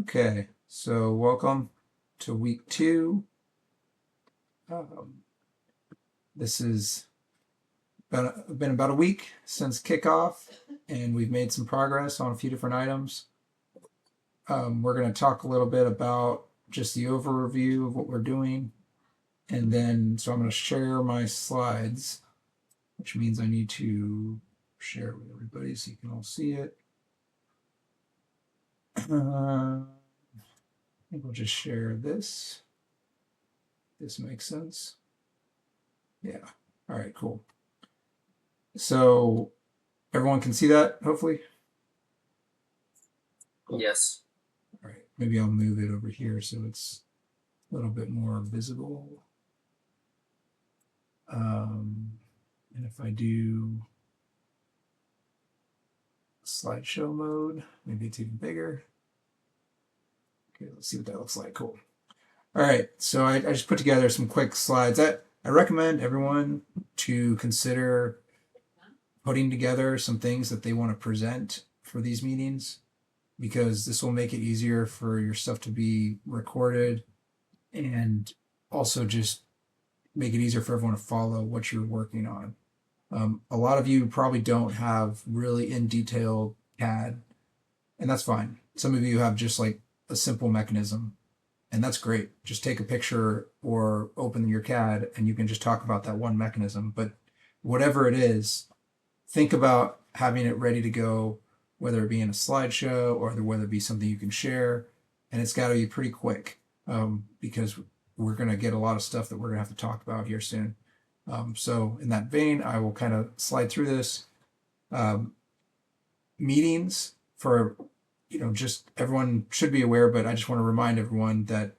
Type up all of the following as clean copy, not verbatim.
Okay, so welcome to week 2. This has been about a week since kickoff, and we've made some progress on a few different items. We're going to talk a little bit about just the overview of what we're doing, and then so I'm going to share my slides, which means I need to share with everybody so you can all see it. I think we'll just share this. This makes sense. Yeah. All right, cool. So everyone can see that, hopefully? Cool. Yes. All right, maybe I'll move it over here so it's a little bit more visible. And if I do slideshow mode, maybe it's even bigger. Okay, let's see what that looks like. Cool. All right, so I just put together some quick slides. I recommend everyone to consider putting together some things that they want to present for these meetings, because this will make it easier for your stuff to be recorded and also just make it easier for everyone to follow what you're working on. A lot of you probably don't have really in detail CAD, and that's fine. Some of you have just like a simple mechanism, and that's great. Just take a picture or open your CAD and you can just talk about that one mechanism. But whatever it is, think about having it ready to go, whether it be in a slideshow or whether it be something you can share. And it's got to be pretty quick, because we're going to get a lot of stuff that we're going to have to talk about here soon. So in that vein, I will kind of slide through this. Meetings for, just everyone should be aware, but I just want to remind everyone that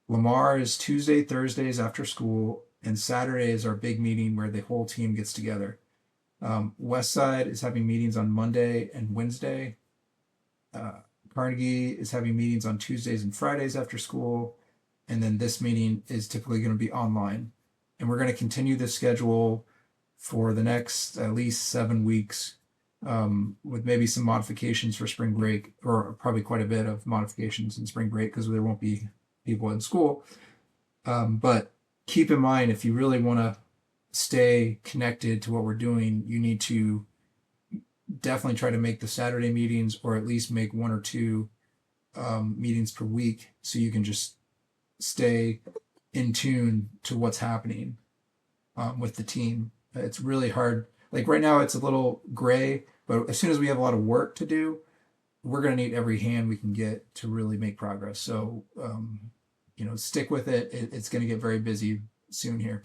Lamar is Tuesday, Thursdays after school, and Saturday is our big meeting where the whole team gets together. Westside is having meetings on Monday and Wednesday. Carnegie is having meetings on Tuesdays and Fridays after school. And then this meeting is typically going to be online. And we're going to continue this schedule for the next at least 7 weeks, with maybe some modifications for spring break, or probably quite a bit of modifications in spring break because there won't be people in school. But keep in mind, if you really want to stay connected to what we're doing, you need to definitely try to make the Saturday meetings, or at least make 1 or 2 meetings per week, so you can just stay in tune to what's happening with the team. It's really hard. Like right now, it's a little gray, but as soon as we have a lot of work to do, we're going to need every hand we can get to really make progress. So, stick with it. It's going to get very busy soon here.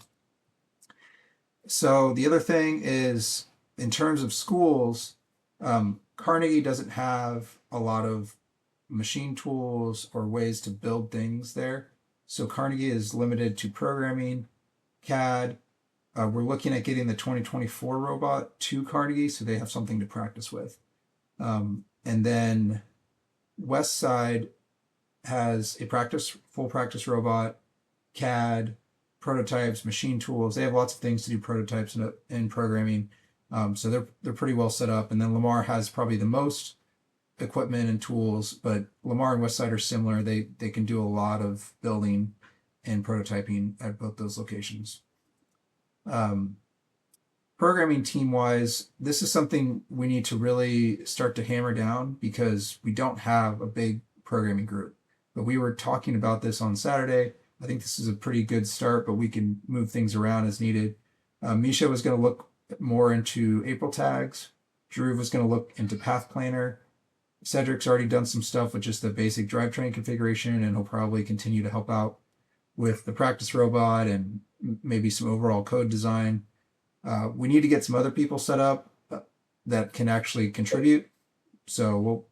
So the other thing is, in terms of schools, Carnegie doesn't have a lot of machine tools or ways to build things there. So Carnegie is limited to programming, CAD. We're looking at getting the 2024 robot to Carnegie so they have something to practice with. And then Westside has a full practice robot, CAD, prototypes, machine tools. They have lots of things to do prototypes and programming. So they're pretty well set up. And then Lamar has probably the most equipment and tools, but Lamar and Westside are similar. They can do a lot of building and prototyping at both those locations. Programming team wise, this is something we need to really start to hammer down, because we don't have a big programming group. But we were talking about this on Saturday. I think this is a pretty good start, but we can move things around as needed. Misha was going to look more into April tags. Drew was going to look into Path Planner. Cedric's already done some stuff with just the basic drivetrain configuration, and he'll probably continue to help out with the practice robot and maybe some overall code design. We need to get some other people set up that can actually contribute. So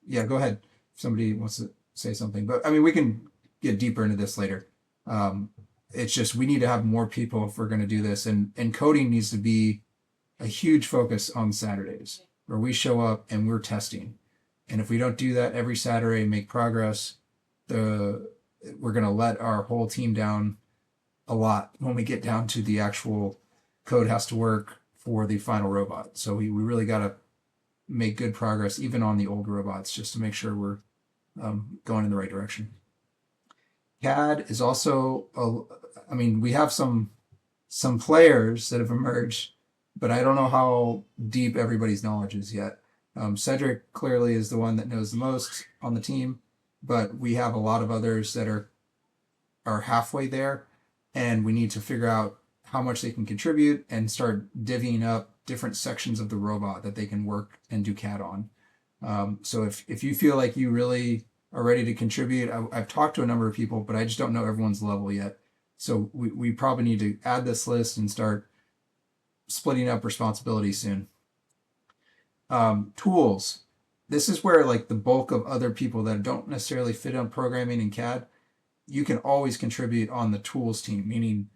go ahead if somebody wants to say something. But I mean, we can get deeper into this later. It's just we need to have more people if we're going to do this, and coding needs to be a huge focus on Saturdays, where we show up and we're testing. And if we don't do that every Saturday and make progress, we're going to let our whole team down a lot when we get down to the actual code has to work for the final robot. So we really got to make good progress even on the old robots, just to make sure we're going in the right direction. CAD is also, I mean, we have some players that have emerged, but I don't know how deep everybody's knowledge is yet. Cedric clearly is the one that knows the most on the team, but we have a lot of others that are halfway there, and we need to figure out how much they can contribute and start divvying up different sections of the robot that they can work and do CAD on. So if you feel like you really are ready to contribute, I've talked to a number of people, but I just don't know everyone's level yet. So we probably need to add this list and start splitting up responsibility soon. Tools. This is where like the bulk of other people that don't necessarily fit on programming and CAD, you can always contribute on the tools team, meaning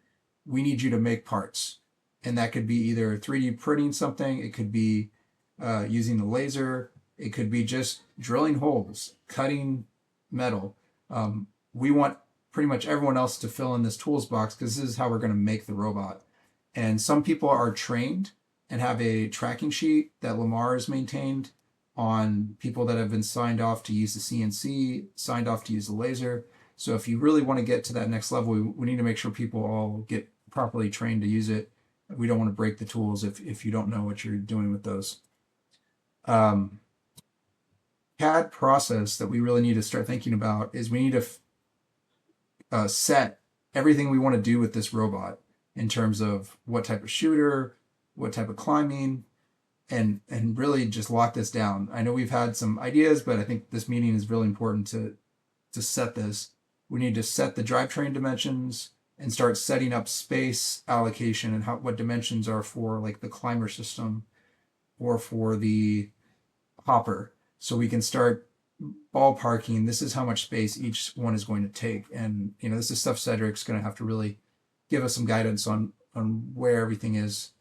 we need you to make parts. And that could be either 3D printing something, it could be using the laser, it could be just drilling holes, cutting metal. We want pretty much everyone else to fill in this tools box because this is how we're going to make the robot. And some people are trained and have a tracking sheet that Lamar has maintained on people that have been signed off to use the CNC, signed off to use the laser. So if you really want to get to that next level, we need to make sure people all get properly trained to use it. We don't want to break the tools if you don't know what you're doing with those. CAD process that we really need to start thinking about is we need to set everything we want to do with this robot in terms of what type of shooter, what type of climbing, and really just lock this down. I know we've had some ideas, but I think this meeting is really important to set this. We need to set the drivetrain dimensions and start setting up space allocation and what dimensions are for like the climber system or for the hopper. So we can start ballparking. This is how much space each one is going to take. And, you know, this is stuff Cedric's going to have to really give us some guidance on where everything is.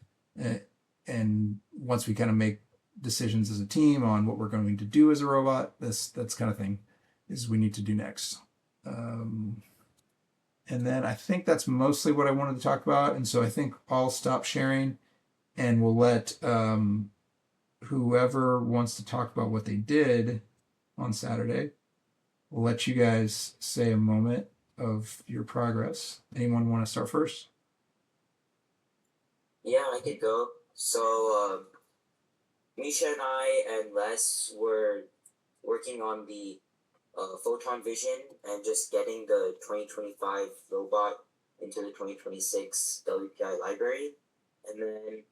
And once we kind of make decisions as a team on what we're going to do as a robot, that's kind of thing is we need to do next. And then I think that's mostly what I wanted to talk about. And so I think I'll stop sharing and we'll let whoever wants to talk about what they did on Saturday, we'll let you guys say a moment of your progress. Anyone want to start first? Yeah, I could go. So, Misha and I and Les were working on the Photon Vision and just getting the 2025 robot into the 2026 WPI library. And then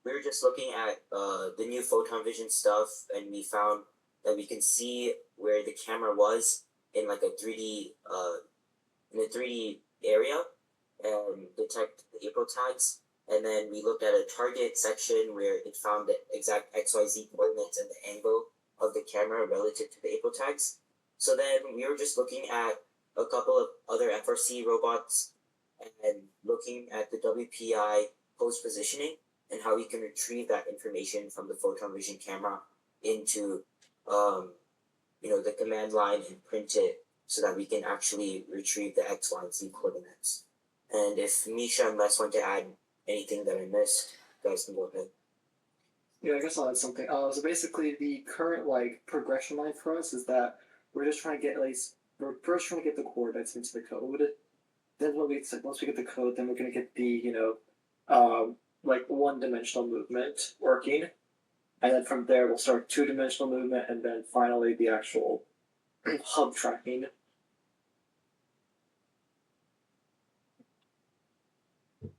we were just looking at the new Photon Vision stuff, and we found that we can see where the camera was in like a 3D in a 3D area and detect the April tags. And then we looked at a target section where it found the exact XYZ coordinates and the angle of the camera relative to the April tags. So then we were just looking at a couple of other FRC robots and looking at the WPI post positioning and how we can retrieve that information from the Photon Vision camera into the command line and print it so that we can actually retrieve the X, Y, and Z coordinates. And if Misha and Les want to add anything that I missed, you guys can go ahead. Yeah, I guess I'll add something. So basically, the current like progression line for us is that we're just trying to get we're first trying to get the coordinates into the code. Then once we get the code, then we're gonna get the like one-dimensional movement working, and then from there we'll start two-dimensional movement, and then finally the actual hub tracking.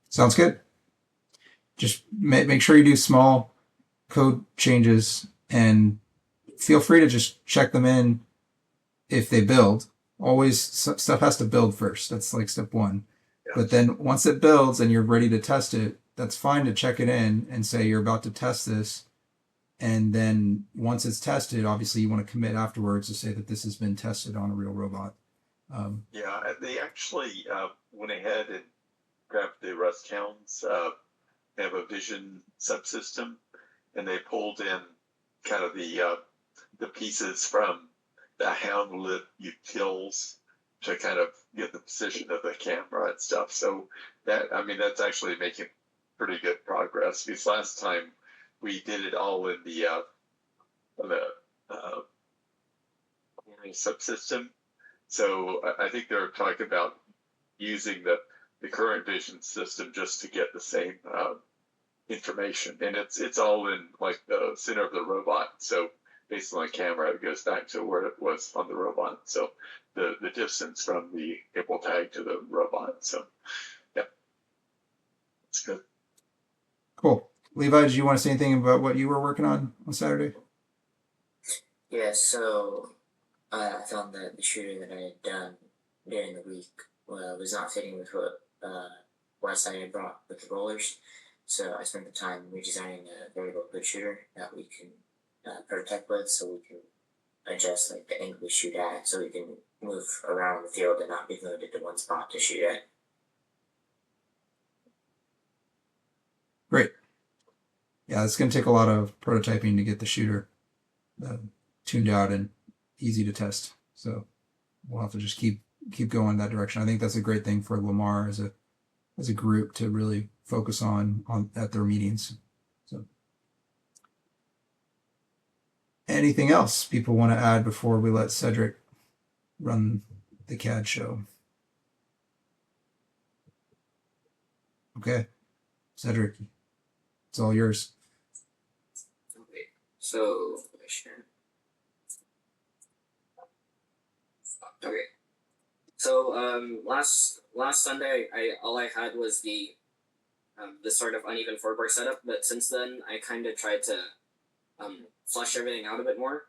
Sounds good. Just make sure you do small code changes and feel free to just check them in if they build. Always stuff has to build first. That's like step one. Yeah. But then once it builds and you're ready to test it, that's fine to check it in and say you're about to test this. And then once it's tested, obviously you want to commit afterwards to say that this has been tested on a real robot. Yeah, they actually went ahead and grabbed the Rust Hounds, have a vision subsystem, and they pulled in kind of the pieces from the hound lip utils to kind of get the position of the camera and stuff. So that's actually making pretty good progress. Because last time we did it all in the neural subsystem. So I think they're talking about using the current vision system just to get the same information, and it's all in like the center of the robot. So based on the camera, it goes back to where it was on the robot. So the distance from the cable tag to the robot. So yeah, it's good. Cool. Levi, did you want to say anything about what you were working on Saturday? Yeah, so I found that the shooter that I had done during the week was not fitting with what I had brought with the rollers. So I spent the time redesigning a variable good shooter that we can prototype with, so we can adjust like the angle we shoot at, so we can move around the field and not be limited to one spot to shoot at. Great. Yeah, it's going to take a lot of prototyping to get the shooter tuned out and easy to test. So we'll have to just keep going that direction. I think that's a great thing for Lamar as a group to really focus on at their meetings. So anything else people want to add before we let Cedric run the CAD show? Okay, Cedric, it's all yours. Okay, so share. Okay, so last Sunday all I had was the sort of uneven 4-bar setup, but since then I kind of tried to flush everything out a bit more.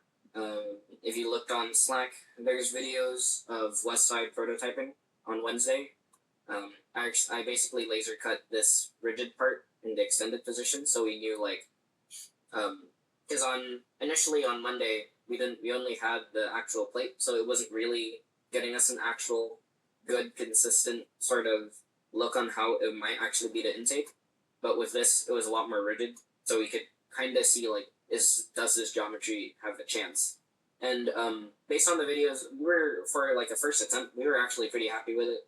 If you looked on Slack, there's videos of West Side prototyping on Wednesday. I basically laser cut this rigid part in the extended position, so we knew like, because initially on Monday we only had the actual plate, so it wasn't really getting us an actual good consistent sort of look on how it might actually be the intake. But with this, it was a lot more rigid, so we could kind of see like, does this geometry have a chance? And based on the videos, for like a first attempt, we were actually pretty happy with it.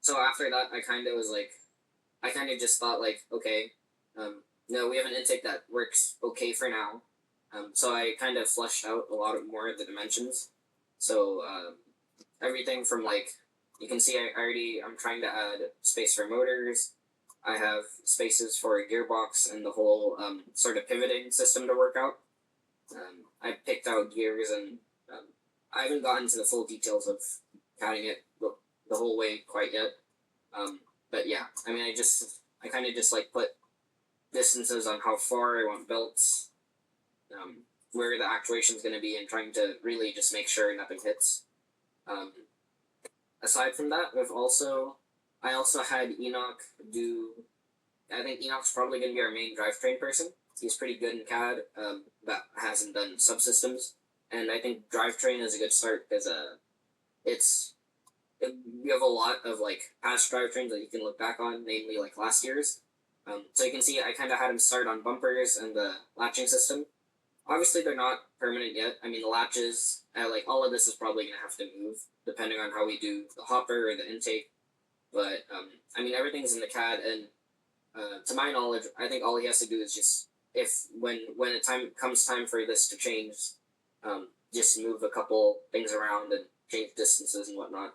So after that, I kind of just thought like, okay, no, we have an intake that works okay for now. So I kind of fleshed out a lot more of the dimensions. So everything from like, you can see I'm trying to add space for motors. I have spaces for a gearbox and the whole sort of pivoting system to work out. I picked out gears, and I haven't gotten to the full details of counting it the whole way quite yet. But yeah, I mean, I kind of just like put distances on how far I want belts, where the actuation is going to be, and trying to really just make sure nothing hits. Aside from that, I also had Enoch do. I think Enoch's probably going to be our main drivetrain person. He's pretty good in CAD, but hasn't done subsystems. And I think drivetrain is a good start because we have a lot of like past drivetrains that you can look back on, namely like last year's. So you can see I kind of had him start on bumpers and the latching system. Obviously, they're not permanent yet. I mean, the latches, like all of this is probably going to have to move depending on how we do the hopper or the intake. But I mean, everything's in the CAD, and to my knowledge, I think all he has to do is just when it comes time for this to change, just move a couple things around and change distances and whatnot.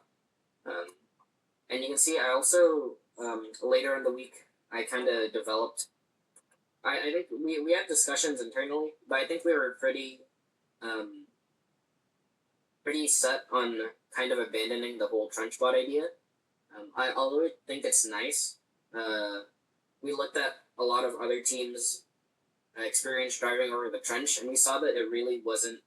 And you can see I also later in the week I kind of developed. I think we had discussions internally, but I think we were pretty set on kind of abandoning the whole trench bot idea. Although I think it's nice, we looked at a lot of other teams' experience driving over the trench, and we saw that it really wasn't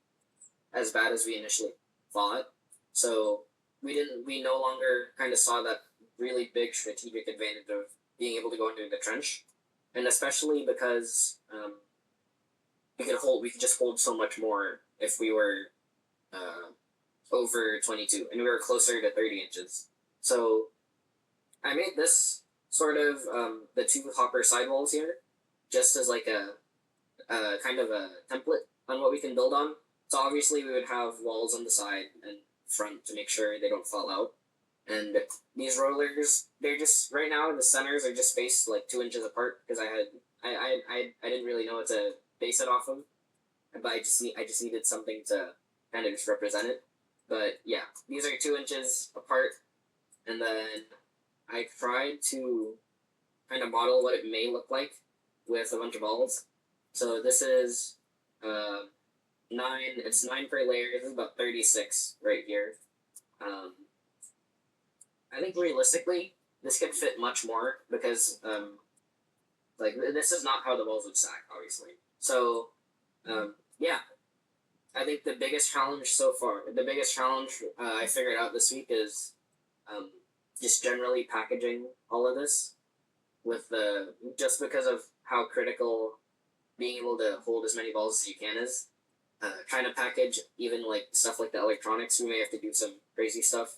as bad as we initially thought. So we no longer kind of saw that really big strategic advantage of being able to go into the trench, and especially because we could just hold so much more if we were over 22, and we were closer to 30 inches. So I made this sort of the two hopper sidewalls here, just as like a kind of a template on what we can build on. So obviously we would have walls on the side and front to make sure they don't fall out. And these rollers, they're just right now the centers are just spaced like 2 inches apart because I didn't really know what to base it off of, but I just needed something to kind of just represent it. But yeah, these are 2 inches apart, and then I tried to kind of model what it may look like with a bunch of balls. So this is 9. It's 9 per layer. This is about 36 right here. I think realistically, this could fit much more because like this is not how the balls would stack, obviously. So yeah, I think the biggest challenge so far, I figured out this week is just generally packaging all of this with just because of how critical being able to hold as many balls as you can is. Trying to package even like stuff like the electronics, we may have to do some crazy stuff.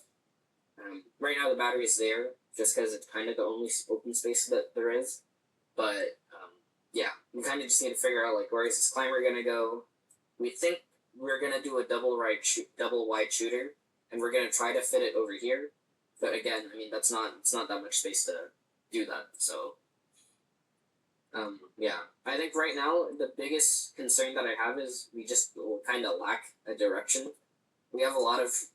Right now the battery's there just because it's kind of the only open space that there is. But yeah, we kind of just need to figure out like where is this climber gonna go. We think we're gonna do a double wide shooter, and we're gonna try to fit it over here. But again, I mean it's not that much space to do that. So yeah, I think right now the biggest concern that I have is we just kind of lack a direction. We have a lot of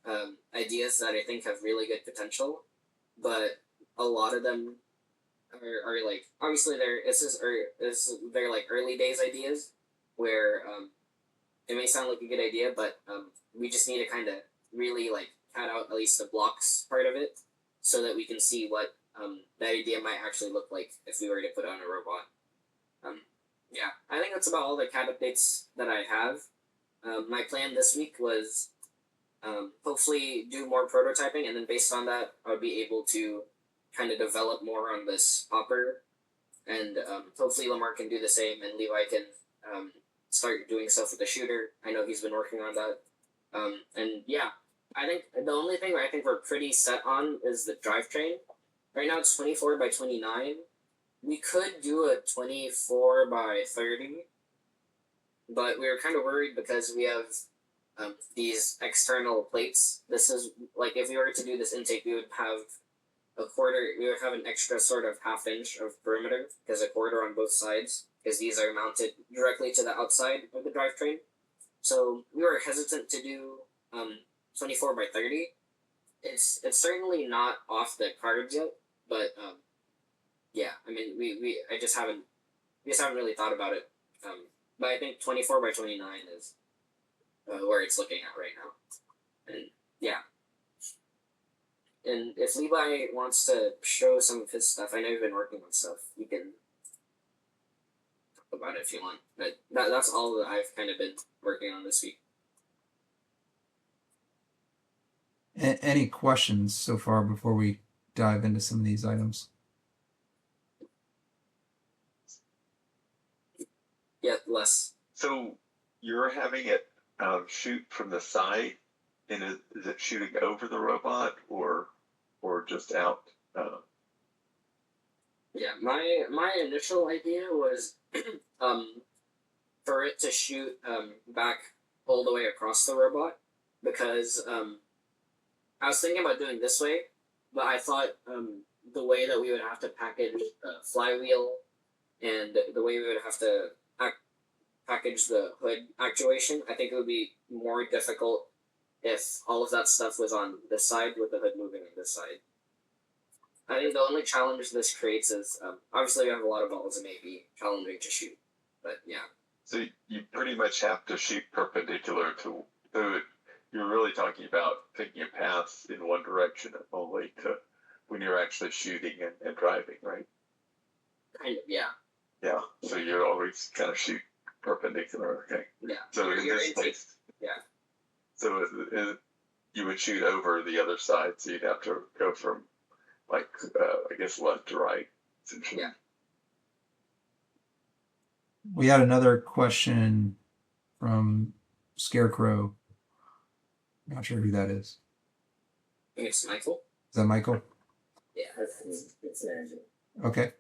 ideas that I think have really good potential, but a lot of them are like obviously they're like early days ideas where it may sound like a good idea, but we just need to kind of really like cut out at least the blocks part of it so that we can see what that idea might actually look like if we were to put it on a robot. Yeah, I think that's about all the CAD updates that I have. My plan this week was hopefully do more prototyping, and then based on that, I'll be able to kind of develop more on this popper, and hopefully Lamar can do the same, and Levi can start doing stuff with the shooter. I know he's been working on that. And yeah, I think the only thing I think we're pretty set on is the drivetrain. Right now it's 24 by 29. We could do a 24 by 30, but we were kind of worried because we have these external plates. This is like if we were to do this intake, we would have we would have an extra sort of half inch of perimeter because a quarter on both sides, because these are mounted directly to the outside of the drivetrain. So we were hesitant to do 24 by 30. It's certainly not off the cards yet, but yeah, I mean we just haven't really thought about it. But I think 24 by 29 is where it's looking at right now, and yeah. And if Levi wants to show some of his stuff, I know you've been working on stuff. You can talk about it if you want. But that's all that I've kind of been working on this week. Any questions so far before we dive into some of these items? Yeah, less. So you're having it shoot from the side, and is it shooting over the robot or just out? Yeah, my initial idea was for it to shoot back all the way across the robot, because I was thinking about doing this way, but I thought the way that we would have to package the flywheel and the way we would have to package the hood actuation, I think it would be more difficult if all of that stuff was on this side with the hood moving on this side. I think the only challenge this creates is obviously we have a lot of balls. It may be challenging to shoot, but yeah. So you pretty much have to shoot perpendicular to it. You're really talking about picking a path in one direction only to when you're actually shooting and driving, right? Kind of, yeah. Yeah. So you always kind of shoot perpendicular, okay? Yeah. So in this case, yeah. So you would shoot over the other side, so you'd have to go from like I guess left to right, essentially. Yeah. We had another question from Scarecrow. Not sure who that is. I think it's Michael. Is that Michael? Yeah. It's Andrew. Okay.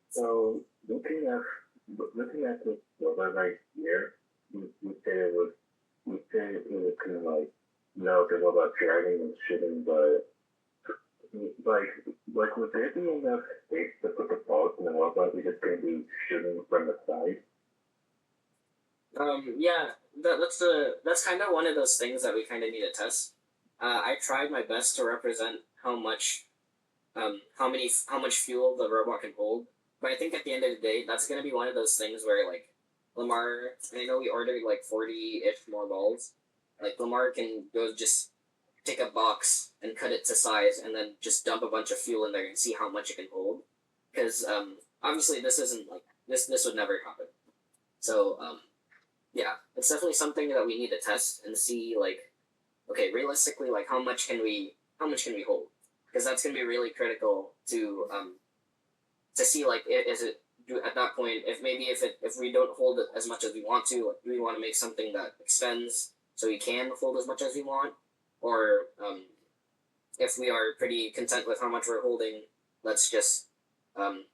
So looking at this robot right here, we say it was kind of like the robot driving and shooting, but like would there be enough space to put the balls in the robot? We're just gonna be shooting from the side. Yeah, that's kind of one of those things that we kind of need to test. I tried my best to represent how much, how much fuel the robot can hold, but I think at the end of the day, that's gonna be one of those things where like Lamar, I know we ordered like 40-ish more balls. Like Lamar can go just take a box and cut it to size, and then just dump a bunch of fuel in there and see how much it can hold. Because obviously this isn't like this would never happen. So yeah, it's definitely something that we need to test and see like, okay, realistically, like how much can we hold? Because that's gonna be really critical to see like is it at that point if we don't hold it as much as we want to, like, do we want to make something that extends so we can hold as much as we want, or if we are pretty content with how much we're holding, let's just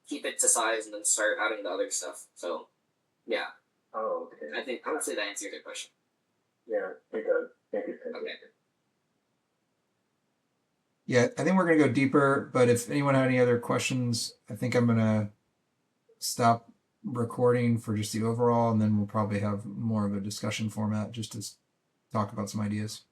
keep it to size and then start adding the other stuff. So yeah, Oh, okay. I think hopefully that answers your question. Yeah, it does. Thank you. Okay. Yeah, I think we're gonna go deeper, but if anyone had any other questions, I think I'm gonna stop recording for just the overall, and then we'll probably have more of a discussion format just to talk about some ideas.